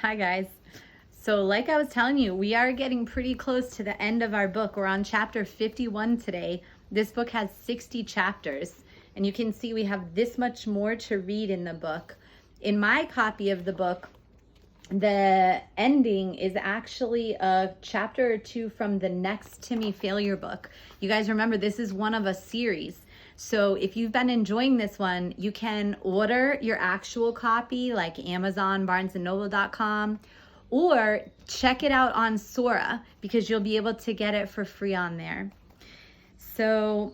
Hi guys. So like I was telling you, we are getting pretty close to the end of our book. We're on chapter 51 today. This book has 60 chapters, and you can see we have this much more to read in the book. In my copy of the book, the ending is actually a chapter or two from the next Timmy failure book. You guys remember, this is one of a series. So if you've been enjoying this one, you can order your actual copy like Amazon, barnesandnoble.com, or check it out on Sora because you'll be able to get it for free on there. So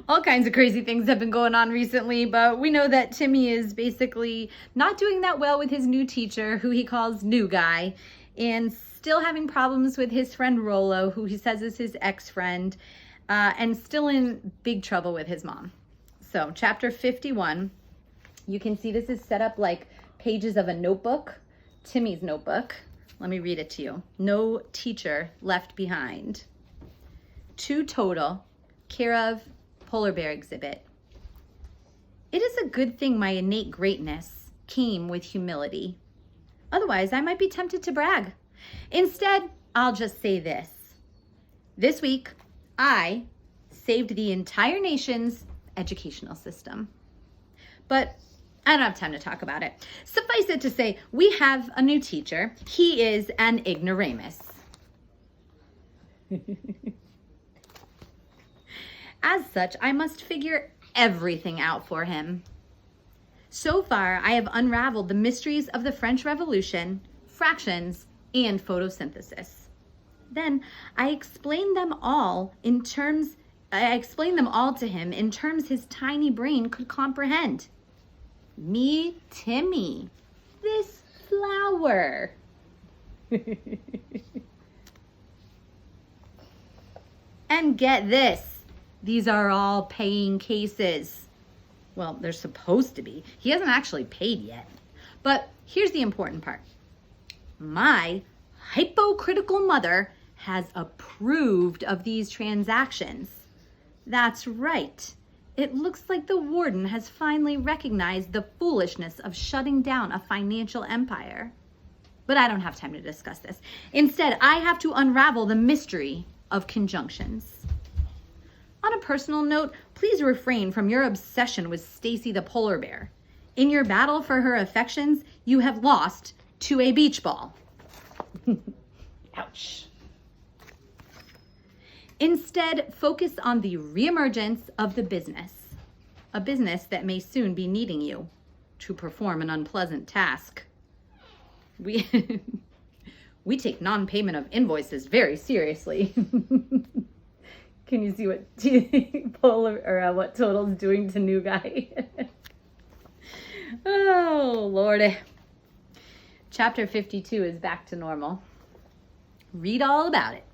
all kinds of crazy things have been going on recently, but we know that Timmy is basically not doing that well with his new teacher, who he calls New Guy, and still having problems with his friend Rolo, who he says is his ex-friend, and still in big trouble with his mom. So chapter 51, you can see this is set up like pages of a notebook, Timmy's notebook. Let me read it to you. No teacher left behind. 2 total, care of Polar Bear exhibit. It is a good thing my innate greatness came with humility. Otherwise, I might be tempted to brag. Instead, I'll just say this. This week, I saved the entire nation's educational system. But I don't have time to talk about it. Suffice it to say, we have a new teacher. He is an ignoramus. As such, I must figure everything out for him. So far, I have unraveled the mysteries of the French Revolution, fractions, and photosynthesis. Then I explained them all to him in terms his tiny brain could comprehend. Me, Timmy, this flower. And get this. These are all paying cases. Well, they're supposed to be. He hasn't actually paid yet. But here's the important part. My hypocritical mother has approved of these transactions. That's right. It looks like the warden has finally recognized the foolishness of shutting down a financial empire. But I don't have time to discuss this. Instead, I have to unravel the mystery of conjunctions. On a personal note, please refrain from your obsession with Stacy the polar bear. In your battle for her affections, you have lost to a beach ball. Ouch. Instead, focus on the reemergence of the business, a business that may soon be needing you to perform an unpleasant task. We take non-payment of invoices very seriously. Can you see what what Total's doing to New Guy? Oh, Lordy. Chapter 52 is back to normal. Read all about it.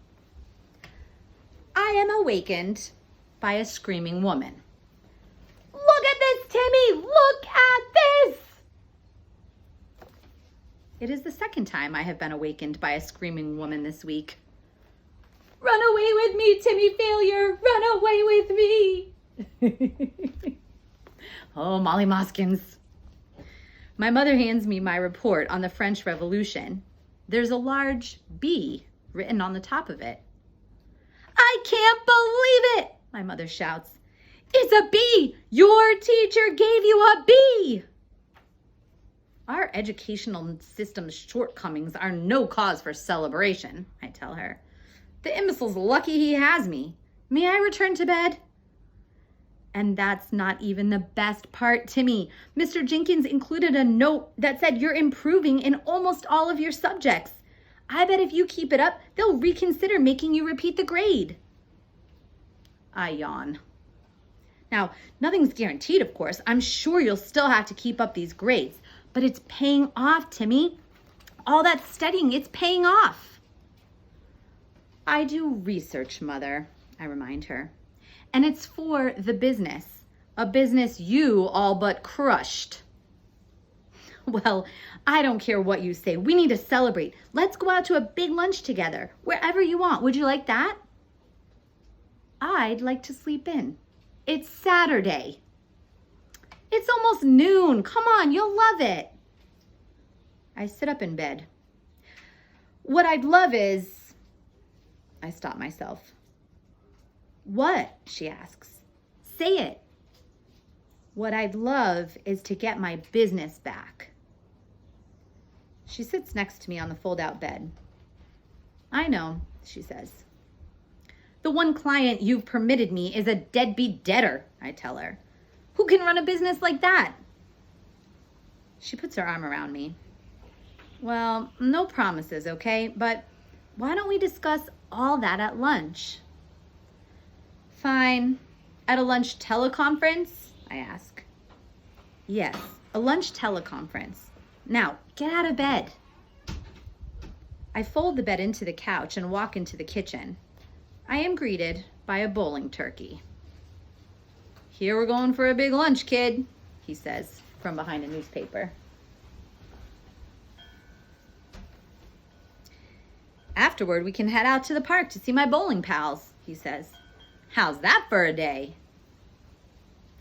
I am awakened by a screaming woman. Look at this, Timmy! Look at this! It is the second time I have been awakened by a screaming woman this week. Run away with me, Timmy Failure! Run away with me! Oh, Molly Moskins. My mother hands me my report on the French Revolution. There's a large B written on the top of it. I can't believe it, my mother shouts. It's a B! Your teacher gave you a B! Our educational system's shortcomings are no cause for celebration, I tell her. The imbecile's lucky he has me. May I return to bed? And that's not even the best part, Timmy. Mr. Jenkins included a note that said you're improving in almost all of your subjects. I bet if you keep it up, they'll reconsider making you repeat the grade. I yawn. Now, nothing's guaranteed, of course. I'm sure you'll still have to keep up these grades, but it's paying off, Timmy. All that studying, it's paying off. I do research, Mother, I remind her. And it's for the business, a business you all but crushed. Well, I don't care what you say. We need to celebrate. Let's go out to a big lunch together, wherever you want. Would you like that? I'd like to sleep in. It's Saturday. It's almost noon. Come on, you'll love it. I sit up in bed. What I'd love is... I stop myself. What? She asks. Say it. What I'd love is to get my business back. She sits next to me on the fold-out bed. I know, she says. The one client you've permitted me is a deadbeat debtor, I tell her. Who can run a business like that? She puts her arm around me. Well, no promises, okay? But why don't we discuss all that at lunch? Fine. At a lunch teleconference? I ask. Yes, a lunch teleconference. Now, get out of bed. I fold the bed into the couch and walk into the kitchen. I am greeted by a bowling turkey. Here we're going for a big lunch, kid, he says from behind a newspaper. Afterward, we can head out to the park to see my bowling pals, he says. How's that for a day?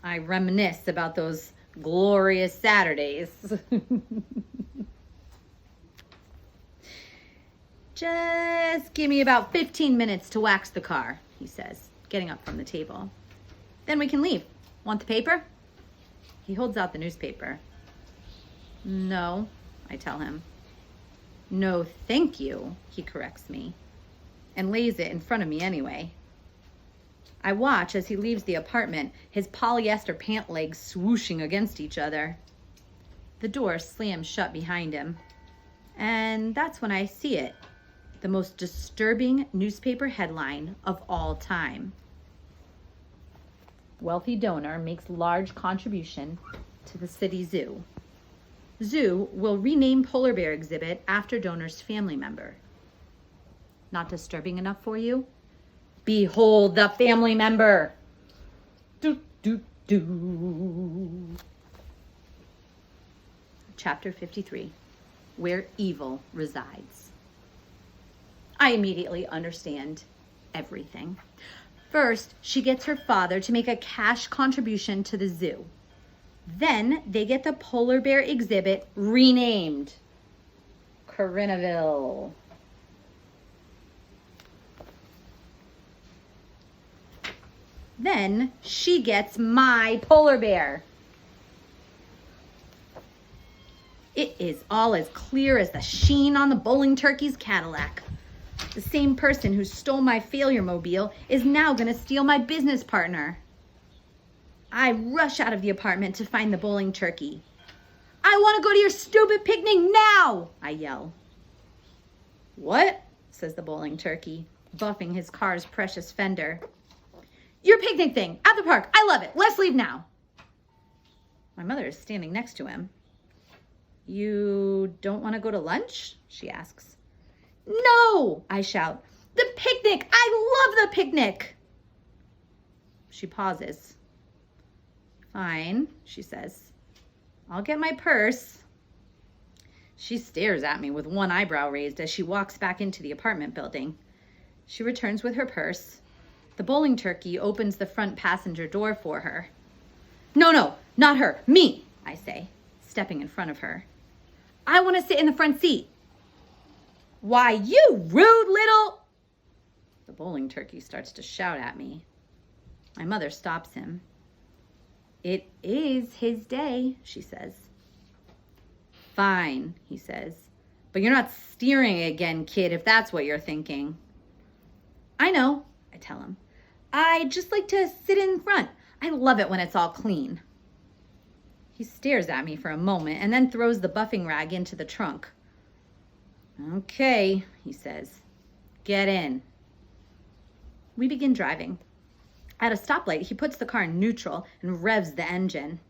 I reminisce about those glorious Saturdays. Just give me about 15 minutes to wax the car, he says, getting up from the table. Then we can leave. Want the paper? He holds out the newspaper. No, I tell him. No, thank you, he corrects me, and lays it in front of me anyway. I watch as he leaves the apartment, his polyester pant legs swooshing against each other. The door slams shut behind him, and that's when I see it, the most disturbing newspaper headline of all time. Wealthy donor makes large contribution to the city zoo. Zoo will rename polar bear exhibit after donor's family member. Not disturbing enough for you? Behold the family member. Do, do, do. Chapter 53, Where Evil Resides. I immediately understand everything. First, she gets her father to make a cash contribution to the zoo. Then they get the polar bear exhibit renamed Corinaville. Then she gets my polar bear. It is all as clear as the sheen on the bowling turkey's Cadillac. The same person who stole my failure mobile is now going to steal my business partner. I rush out of the apartment to find the bowling turkey. I want to go to your stupid picnic now, I yell. What? Says the bowling turkey, buffing his car's precious fender. Your picnic thing, at the park. I love it. Let's leave now. My mother is standing next to him. You don't want to go to lunch? She asks. No, I shout. The picnic! I love the picnic! She pauses. Fine, she says. I'll get my purse. She stares at me with one eyebrow raised as she walks back into the apartment building. She returns with her purse. The bowling turkey opens the front passenger door for her. No, not her. Me, I say, stepping in front of her. I want to sit in the front seat. Why, you rude little... The bowling turkey starts to shout at me. My mother stops him. It is his day, she says. Fine, he says. But you're not steering again, kid, if that's what you're thinking. I know, I tell him. I just like to sit in front. I love it when it's all clean. He stares at me for a moment and then throws the buffing rag into the trunk. Okay, he says. Get in. We begin driving. At a stoplight, he puts the car in neutral and revs the engine.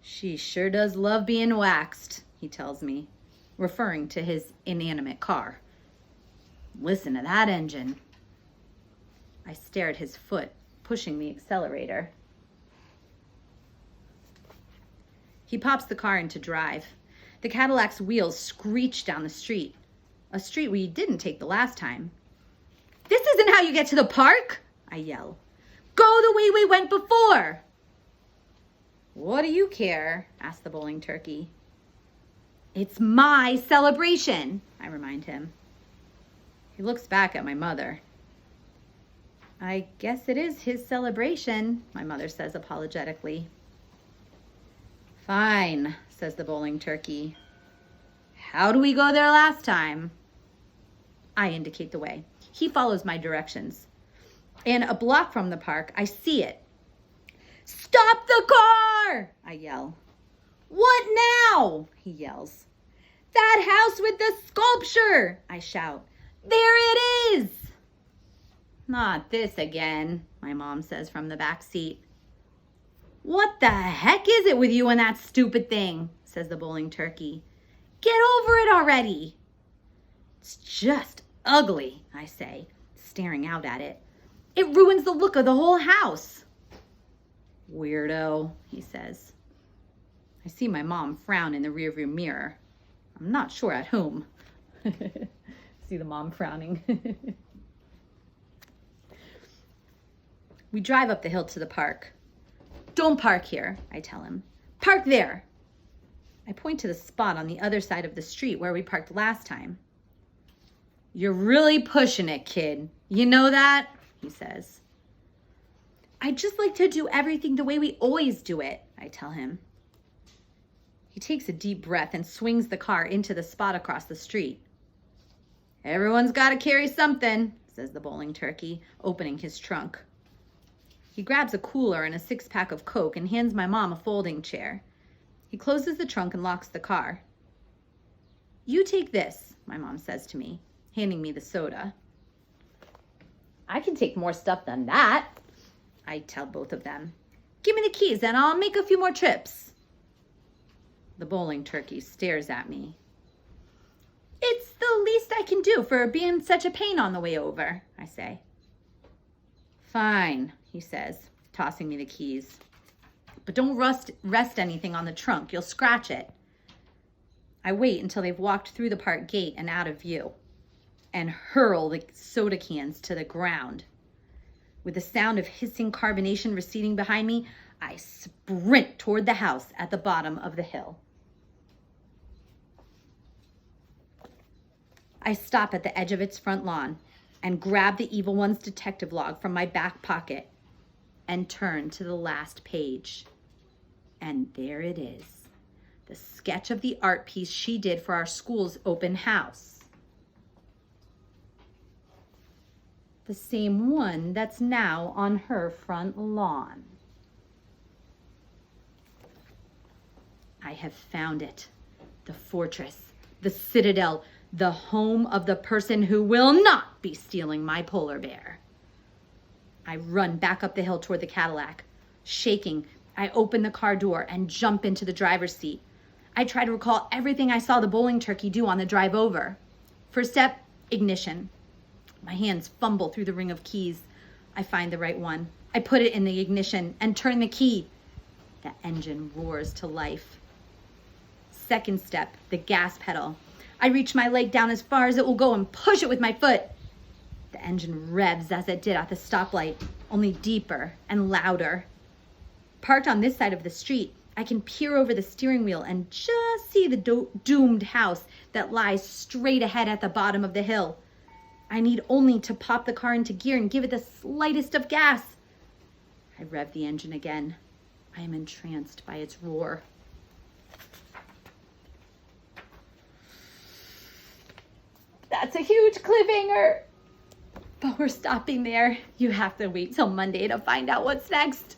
She sure does love being waxed, he tells me, referring to his inanimate car. Listen to that engine. I stare at his foot, pushing the accelerator. He pops the car into drive. The Cadillac's wheels screech down the street, a street we didn't take the last time. This isn't how you get to the park, I yell. Go the way we went before. What do you care? Asked the bowling turkey. It's my celebration, I remind him. He looks back at my mother. I guess it is his celebration, my mother says apologetically. Fine, says the bowling turkey. How do we go there last time? I indicate the way. He follows my directions. And a block from the park, I see it. Stop the car! I yell. What now? He yells. That house with the sculpture! I shout. There it is! Not this again, my mom says from the back seat. What the heck is it with you and that stupid thing? Says the bowling turkey. Get over it already. It's just ugly, I say, staring out at it. It ruins the look of the whole house. Weirdo, he says. I see my mom frown in the rearview mirror. I'm not sure at whom. See the mom frowning. We drive up the hill to the park. Don't park here, I tell him. Park there. I point to the spot on the other side of the street where we parked last time. You're really pushing it, kid. You know that? He says. I'd just like to do everything the way we always do it, I tell him. He takes a deep breath and swings the car into the spot across the street. Everyone's got to carry something, says the bowling turkey, opening his trunk. He grabs a cooler and a 6-pack of Coke and hands my mom a folding chair. He closes the trunk and locks the car. You take this, my mom says to me, handing me the soda. I can take more stuff than that, I tell both of them. Give me the keys and I'll make a few more trips. The bowling turkey stares at me. It's the least I can do for being such a pain on the way over, I say. Fine, he says, tossing me the keys. But don't rest anything on the trunk. You'll scratch it. I wait until they've walked through the park gate and out of view, and hurl the soda cans to the ground. With the sound of hissing carbonation receding behind me, I sprint toward the house at the bottom of the hill. I stop at the edge of its front lawn and grab the evil one's detective log from my back pocket and turn to the last page. And there it is, the sketch of the art piece she did for our school's open house. The same one that's now on her front lawn. I have found it, the fortress, the citadel, the home of the person who will not be stealing my polar bear. I run back up the hill toward the Cadillac. Shaking, I open the car door and jump into the driver's seat. I try to recall everything I saw the bowling turkey do on the drive over. First step, ignition. My hands fumble through the ring of keys. I find the right one. I put it in the ignition and turn the key. The engine roars to life. Second step, the gas pedal. I reach my leg down as far as it will go and push it with my foot. The engine revs as it did at the stoplight, only deeper and louder. Parked on this side of the street, I can peer over the steering wheel and just see the doomed house that lies straight ahead at the bottom of the hill. I need only to pop the car into gear and give it the slightest of gas. I rev the engine again. I am entranced by its roar. That's a huge cliffhanger. But we're stopping there. You have to wait till Monday to find out what's next.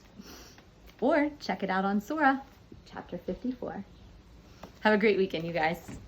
Or check it out on Sora, chapter 54. Have a great weekend, you guys.